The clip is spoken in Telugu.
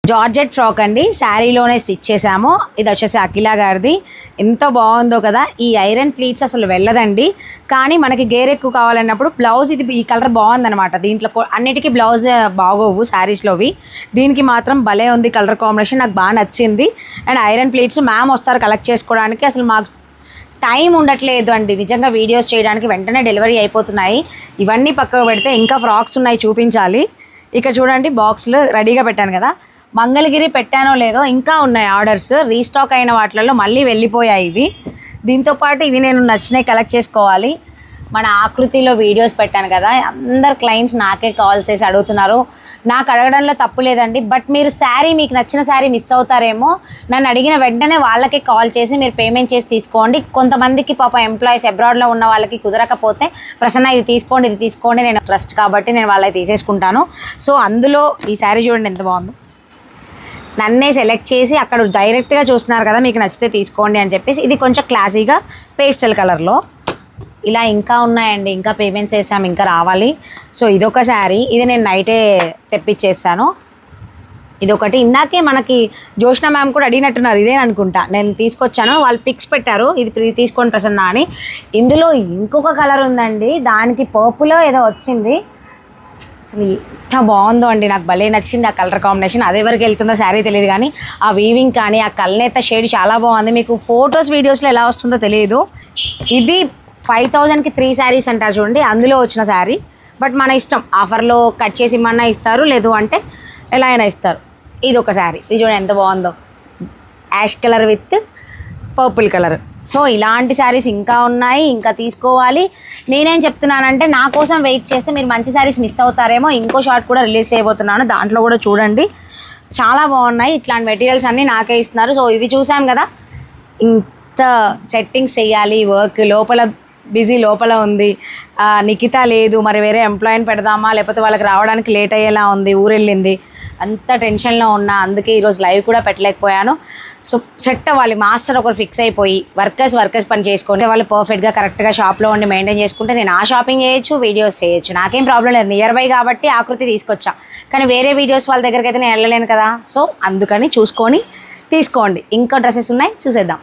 జార్జెట్ ఫ్రాక్ అండి, శారీలోనే స్టిచ్ చేసాము. ఇది వచ్చేసి అఖిల గారిది. ఎంత బాగుందో కదా. ఈ ఐరన్ ప్లీట్స్ అసలు వెళ్ళదండి, కానీ మనకి గేర్ ఎక్కువ కావాలన్నప్పుడు బ్లౌజ్ ఇది ఈ కలర్ బాగుందనమాట. దీంట్లో అన్నిటికీ బ్లౌజ్ బాగోవు శారీస్లోవి, దీనికి మాత్రం భలే ఉంది కలర్ కాంబినేషన్, నాకు బాగా నచ్చింది. అండ్ ఐరన్ ప్లీట్స్ మ్యామ్ వస్తారు కలెక్ట్ చేసుకోవడానికి. అసలు మాకు టైం ఉండట్లేదు అండి నిజంగా వీడియోస్ చేయడానికి, వెంటనే డెలివరీ అయిపోతున్నాయి. ఇవన్నీ పక్కకు పెడితే ఇంకా ఫ్రాక్స్ ఉన్నాయి చూపించాలి. ఇక్కడ చూడండి బాక్స్లు రెడీగా పెట్టాను కదా. మంగళగిరి పెట్టానో లేదో ఇంకా ఉన్నాయి ఆర్డర్స్, రీస్టాక్ అయిన వాటిలలో మళ్ళీ వెళ్ళిపోయాయి ఇవి. దీంతోపాటు ఇవి నేను నచ్చినవి కలెక్ట్ చేసుకోవాలి. మన ఆకృతిలో వీడియోస్ పెట్టాను కదా, అందరు క్లయింట్స్ నాకే కాల్ చేసి అడుగుతున్నారు. నాకు అడగడంలో తప్పు లేదండి, బట్ మీరు శారీ మీకు నచ్చిన శారీ మిస్ అవుతారేమో, నన్ను అడిగిన వెంటనే వాళ్ళకే కాల్ చేసి మీరు పేమెంట్ చేసి తీసుకోండి. కొంతమందికి పాప ఎంప్లాయీస్ అబ్రాడ్లో ఉన్న వాళ్ళకి కుదరకపోతే ప్రసన్న ఇది తీసుకోండి, నేను ట్రస్ట్ కాబట్టి నేను వాళ్ళకి తీసేసుకుంటాను. సో అందులో ఈ శారీ చూడండి ఎంత బాగుందో. నన్నే సెలెక్ట్ చేసి అక్కడ డైరెక్ట్గా చూస్తున్నారు కదా, మీకు నచ్చితే తీసుకోండి అని చెప్పేసి. ఇది కొంచెం క్లాసీగా పేస్టల్ కలర్లో. ఇలా ఇంకా ఉన్నాయండి, ఇంకా పేమెంట్స్ చేసాము, ఇంకా రావాలి. సో ఇదొక శారీ, ఇది నేను నైటే తెప్పించేస్తాను. ఇదొకటి ఇందాకే మనకి జోష్న మ్యామ్ కూడా అడిగినట్టున్నారు, ఇదే అనుకుంటా నేను తీసుకొచ్చాను. వాళ్ళు పిక్స్ పెట్టారు, ఇది తీసుకోండి ప్రసన్న అని. ఇందులో ఇంకొక కలర్ ఉందండి, దానికి పర్పుల్ ఏదో వచ్చింది. అసలు ఎంత బాగుందో అండి, నాకు భలే నచ్చింది ఆ కలర్ కాంబినేషన్. అదే వరకు వెళ్తుందో శారీ తెలియదు, కానీ ఆ వీవింగ్ కానీ ఆ కల్నేత షేడ్ చాలా బాగుంది. మీకు ఫొటోస్ వీడియోస్లో ఎలా వస్తుందో తెలియదు. ఇది 5000కి 3 శారీస్ అంటారు చూడండి, అందులో వచ్చిన శారీ. బట్ మన ఇష్టం, ఆఫర్లో కట్ చేసి ఇమ్మన్నా ఇస్తారు, లేదు అంటే ఎలా అయినా ఇస్తారు. ఇది ఒక శారీ, ఇది చూడండి ఎంత బాగుందో, ash colour with purple colour. So ఇలాంటి శారీస్ ఇంకా ఉన్నాయి, ఇంకా తీసుకోవాలి. నేనేం చెప్తున్నానంటే నా కోసం వెయిట్ చేస్తే మీరు మంచి శారీస్ మిస్ అవుతారేమో. ఇంకో షార్ట్ కూడా రిలీజ్ చేయబోతున్నాను, దాంట్లో కూడా చూడండి, చాలా బాగున్నాయి. ఇట్లాంటి మెటీరియల్స్ అన్నీ నాకే ఇస్తున్నారు. సో ఇవి చూసాం కదా, ఇంత సెట్టింగ్స్ చెయ్యాలి, వర్క్ లోపల బిజీ లోపల ఉంది. నిఖిత లేదు, మరి వేరే ఎంప్లాయీని పెడదామా, లేకపోతే వాళ్ళకి రావడానికి లేట్ అయ్యేలా ఉంది, ఊరెళ్ళింది, అంత టెన్షన్లో ఉన్నా. అందుకే ఈరోజు లైవ్ కూడా పెట్టలేకపోయాను. సో సెట్ అవ్వాలి, మాస్టర్ ఒకరు ఫిక్స్ అయిపోయి వర్కర్స్ పని చేసుకుంటే వాళ్ళు పర్ఫెక్ట్గా కరెక్ట్గా షాప్లో ఉండి మెయింటైన్ చేసుకుంటే నేను ఆ షాపింగ్ చేయొచ్చు, వీడియోస్ చేయొచ్చు, నాకేం ప్రాబ్లం లేదు. నియర్ బై కాబట్టి ఆకృతి తీసుకొచ్చా, కానీ వేరే వీడియోస్ వాళ్ళ దగ్గరికి అయితే నేను వెళ్ళలేను కదా. సో అందుకని చూసుకొని తీసుకోండి. ఇంకా డ్రెస్సెస్ ఉన్నాయి, చూసేద్దాం.